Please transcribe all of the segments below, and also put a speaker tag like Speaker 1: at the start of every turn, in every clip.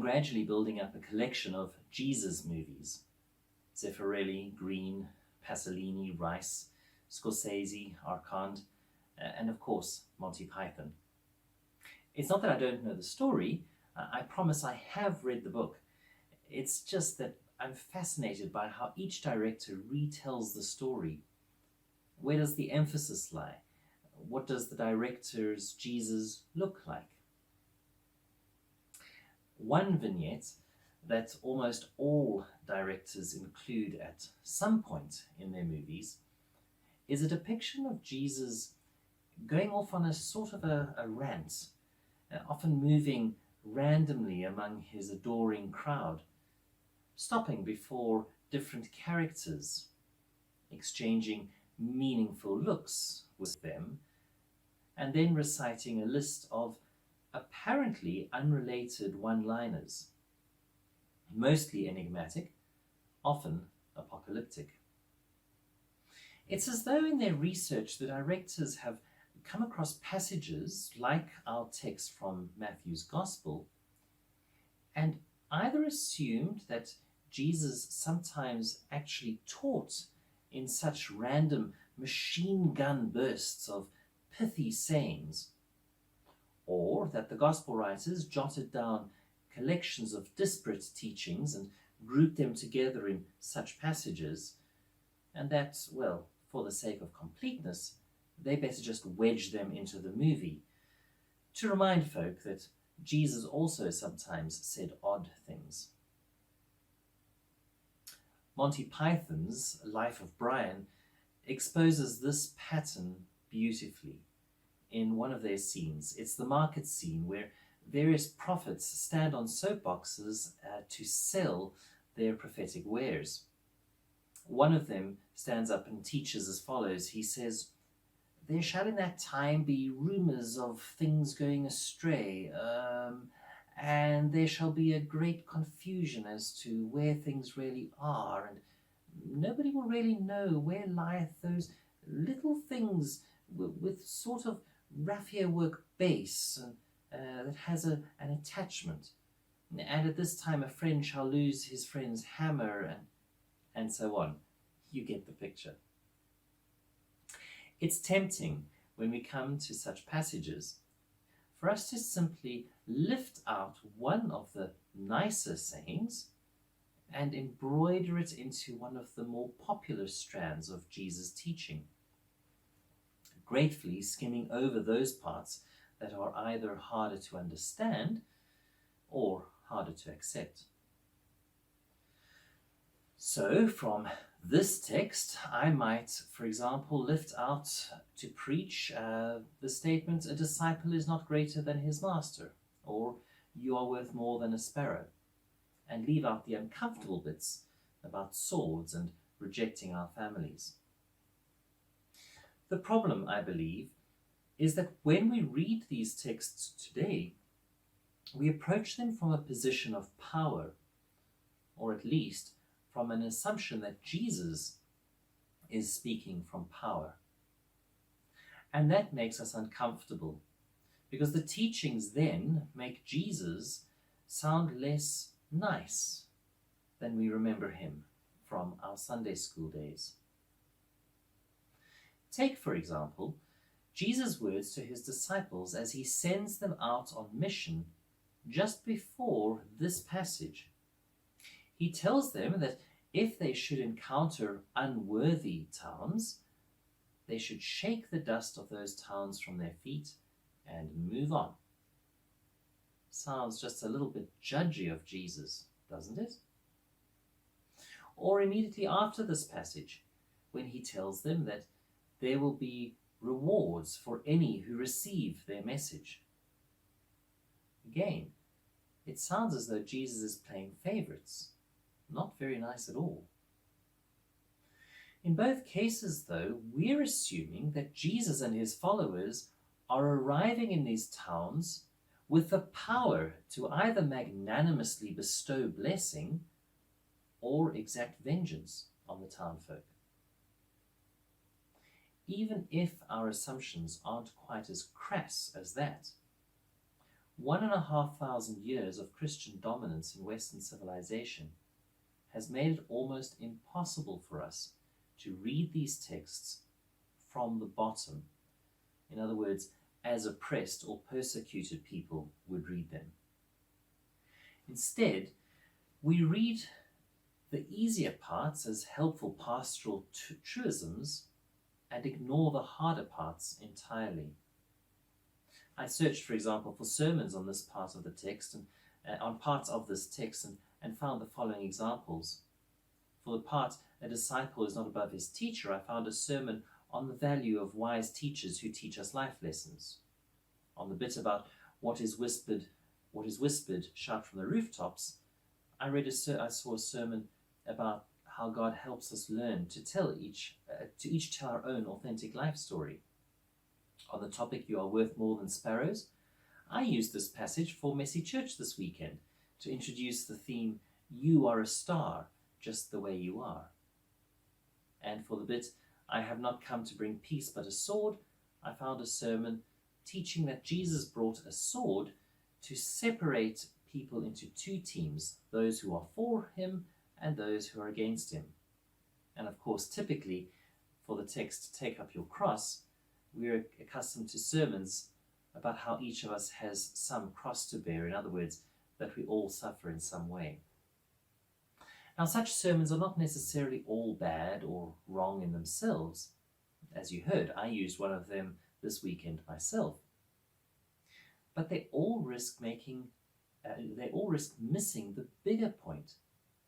Speaker 1: gradually building up a collection of Jesus movies. Zeffirelli, Green, Pasolini, Rice, Scorsese, Arcand, and of course, Monty Python. It's not that I don't know the story. I promise I have read the book. It's just that I'm fascinated by how each director retells the story. Where does the emphasis lie? What does the director's Jesus look like? One vignette that almost all directors include at some point in their movies is a depiction of Jesus going off on a sort of a rant, often moving randomly among his adoring crowd, stopping before different characters, exchanging meaningful looks with them, and then reciting a list of apparently unrelated one-liners, mostly enigmatic, often apocalyptic. It's as though in their research the directors have come across passages like our text from Matthew's Gospel and either assumed that Jesus sometimes actually taught in such random machine gun bursts of pithy sayings, or that the Gospel writers jotted down collections of disparate teachings and grouped them together in such passages, and that, well, for the sake of completeness, they better just wedge them into the movie to remind folk that Jesus also sometimes said odd things. Monty Python's Life of Brian exposes this pattern beautifully in one of their scenes. It's the market scene where various prophets stand on soapboxes to sell their prophetic wares. One of them stands up and teaches as follows. He says, "There shall in that time be rumors of things going astray, and there shall be a great confusion as to where things really are, and nobody will really know where lieth those little things with sort of raffia work base and that has an attachment. And at this time a friend shall lose his friend's hammer," and so on. You get the picture. It's tempting when we come to such passages for us to simply lift out one of the nicer sayings and embroider it into one of the more popular strands of Jesus' teaching, gratefully skimming over those parts that are either harder to understand or harder to accept. So from this text, I might, for example, lift out to preach the statement, "A disciple is not greater than his master," or "You are worth more than a sparrow," and leave out the uncomfortable bits about swords and rejecting our families. The problem, I believe, is that when we read these texts today, we approach them from a position of power, or at least from an assumption that Jesus is speaking from power. And that makes us uncomfortable, because the teachings then make Jesus sound less nice than we remember him from our Sunday school days. Take, for example, Jesus' words to his disciples as he sends them out on mission just before this passage. He tells them that if they should encounter unworthy towns, they should shake the dust of those towns from their feet and move on. Sounds just a little bit judgy of Jesus, doesn't it? Or immediately after this passage, when he tells them that there will be rewards for any who receive their message. Again, it sounds as though Jesus is playing favorites. Not very nice at all. In both cases, though, we're assuming that Jesus and his followers are arriving in these towns with the power to either magnanimously bestow blessing or exact vengeance on the townfolk. Even if our assumptions aren't quite as crass as that, 1,500 years of Christian dominance in Western civilization has made it almost impossible for us to read these texts from the bottom. In other words, as oppressed or persecuted people would read them. Instead, we read the easier parts as helpful pastoral truisms and ignore the harder parts entirely. I searched, for example, for sermons on this part of the text and on parts of this text and found the following examples. For the part, a disciple is not above his teacher, I found a sermon on the value of wise teachers who teach us life lessons. On the bit about what is whispered, shout from the rooftops, I saw a sermon about how God helps us learn to each tell our own authentic life story. On the topic, you are worth more than sparrows, I used this passage for Messy Church this weekend to introduce the theme, you are a star, just the way you are. And for the bit, I have not come to bring peace but a sword, I found a sermon teaching that Jesus brought a sword to separate people into two teams, those who are for him and those who are against him. And of course, typically, for the text, take up your cross, we're accustomed to sermons about how each of us has some cross to bear, in other words, that we all suffer in some way. Now, such sermons are not necessarily all bad or wrong in themselves. As you heard, I used one of them this weekend myself. But they all risk missing the bigger point,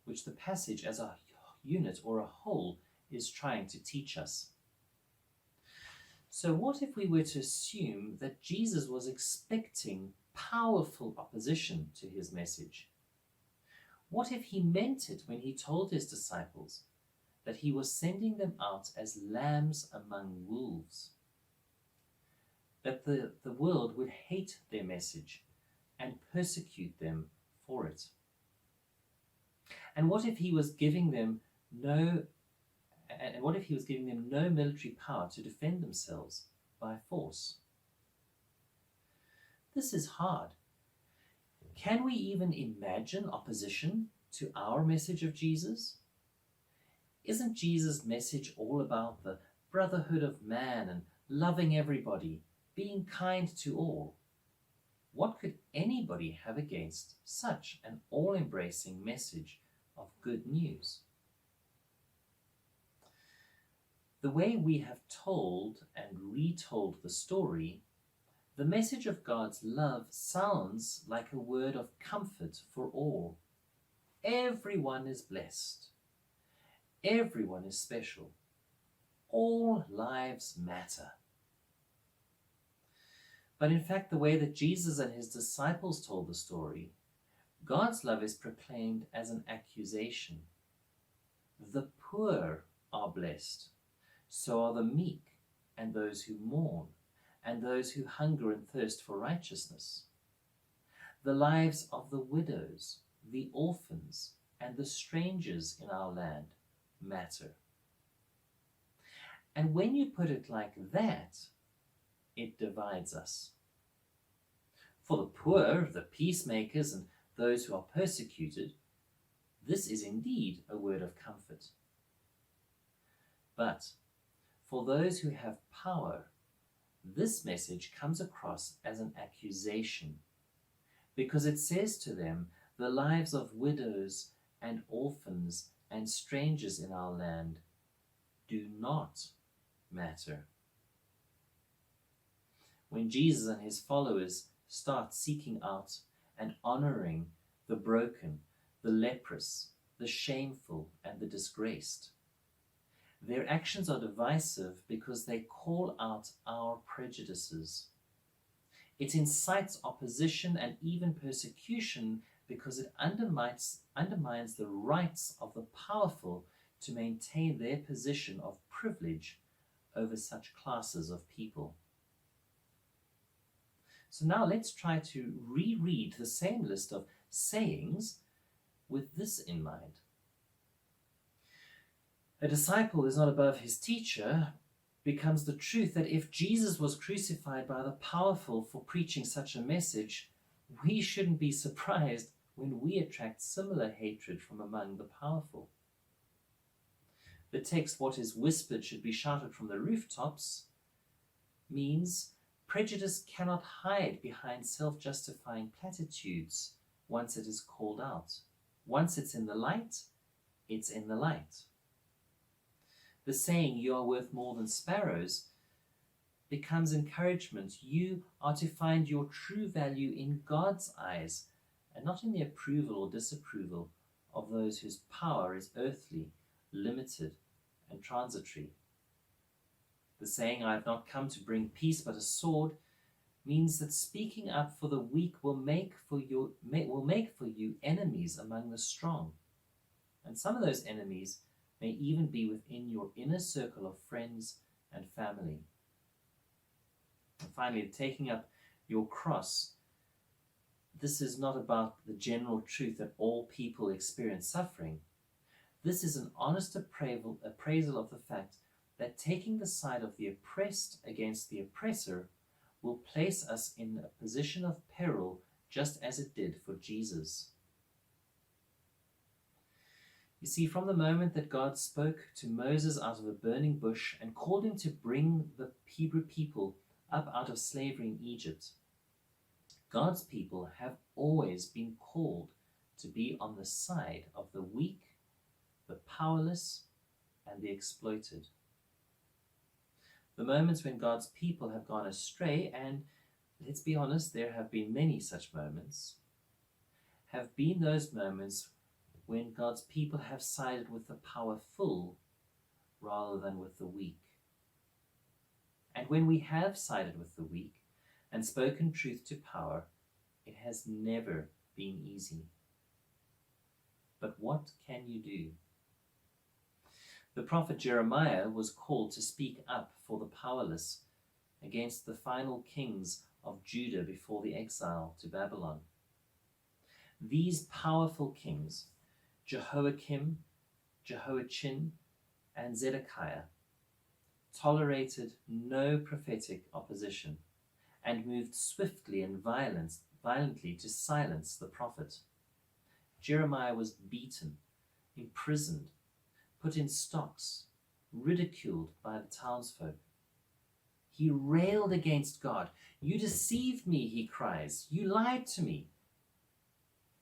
Speaker 1: which the passage as a unit or a whole is trying to teach us. So what if we were to assume that Jesus was expecting powerful opposition to his message? What if he meant it when he told his disciples that he was sending them out as lambs among wolves? That the world would hate their message and persecute them for it? And what if he was giving them no military power to defend themselves by force? This is hard. Can we even imagine opposition to our message of Jesus? Isn't Jesus' message all about the brotherhood of man and loving everybody, being kind to all? What could anybody have against such an all-embracing message of good news? The way we have told and retold the story, the message of God's love sounds like a word of comfort for all. Everyone is blessed. Everyone is special. All lives matter. But in fact, the way that Jesus and his disciples told the story, God's love is proclaimed as an accusation. The poor are blessed. So are the meek and those who mourn and those who hunger and thirst for righteousness. The lives of the widows, the orphans, and the strangers in our land matter. And when you put it like that, it divides us. For the poor, the peacemakers, and those who are persecuted, this is indeed a word of comfort. But for those who have power, this message comes across as an accusation, because it says to them, the lives of widows and orphans and strangers in our land do not matter. When Jesus and his followers start seeking out and honoring the broken, the leprous, the shameful, and the disgraced, their actions are divisive because they call out our prejudices. It incites opposition and even persecution because it undermines the rights of the powerful to maintain their position of privilege over such classes of people. So now let's try to reread the same list of sayings with this in mind. A disciple is not above his teacher becomes the truth that if Jesus was crucified by the powerful for preaching such a message, we shouldn't be surprised when we attract similar hatred from among the powerful. The text, "What is whispered should be shouted from the rooftops," means prejudice cannot hide behind self-justifying platitudes once it is called out. Once it's in the light, it's in the light. The saying, "You are worth more than sparrows," becomes encouragement. You are to find your true value in God's eyes and not in the approval or disapproval of those whose power is earthly, limited, and transitory. The saying, "I have not come to bring peace but a sword," means that speaking up for the weak will make for you enemies among the strong. And some of those enemies may even be within your inner circle of friends and family. And finally, taking up your cross. This is not about the general truth that all people experience suffering. This is an honest appraisal of the fact that taking the side of the oppressed against the oppressor will place us in a position of peril, just as it did for Jesus. You see, from the moment that God spoke to Moses out of a burning bush and called him to bring the Hebrew people up out of slavery in Egypt, God's people have always been called to be on the side of the weak, the powerless, and the exploited. The moments when God's people have gone astray, and let's be honest, there have been many such moments, have been those moments when God's people have sided with the powerful rather than with the weak. And when we have sided with the weak and spoken truth to power, it has never been easy. But what can you do? The prophet Jeremiah was called to speak up for the powerless against the final kings of Judah before the exile to Babylon. These powerful kings, Jehoiakim, Jehoiachin, and Zedekiah, tolerated no prophetic opposition and moved swiftly and violently to silence the prophet. Jeremiah was beaten, imprisoned, put in stocks, ridiculed by the townsfolk. He railed against God. "You deceived me," he cries. "You lied to me."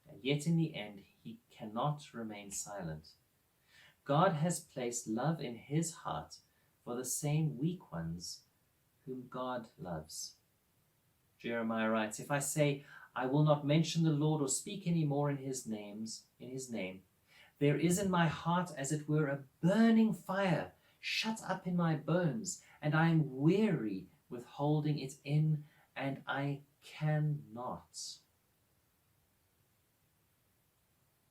Speaker 1: And yet in the end, he cannot remain silent. God has placed love in his heart for the same weak ones whom God loves. Jeremiah writes, "If I say, I will not mention the Lord or speak any more in his name, there is in my heart as it were a burning fire shut up in my bones, and I am weary with holding it in, and I cannot."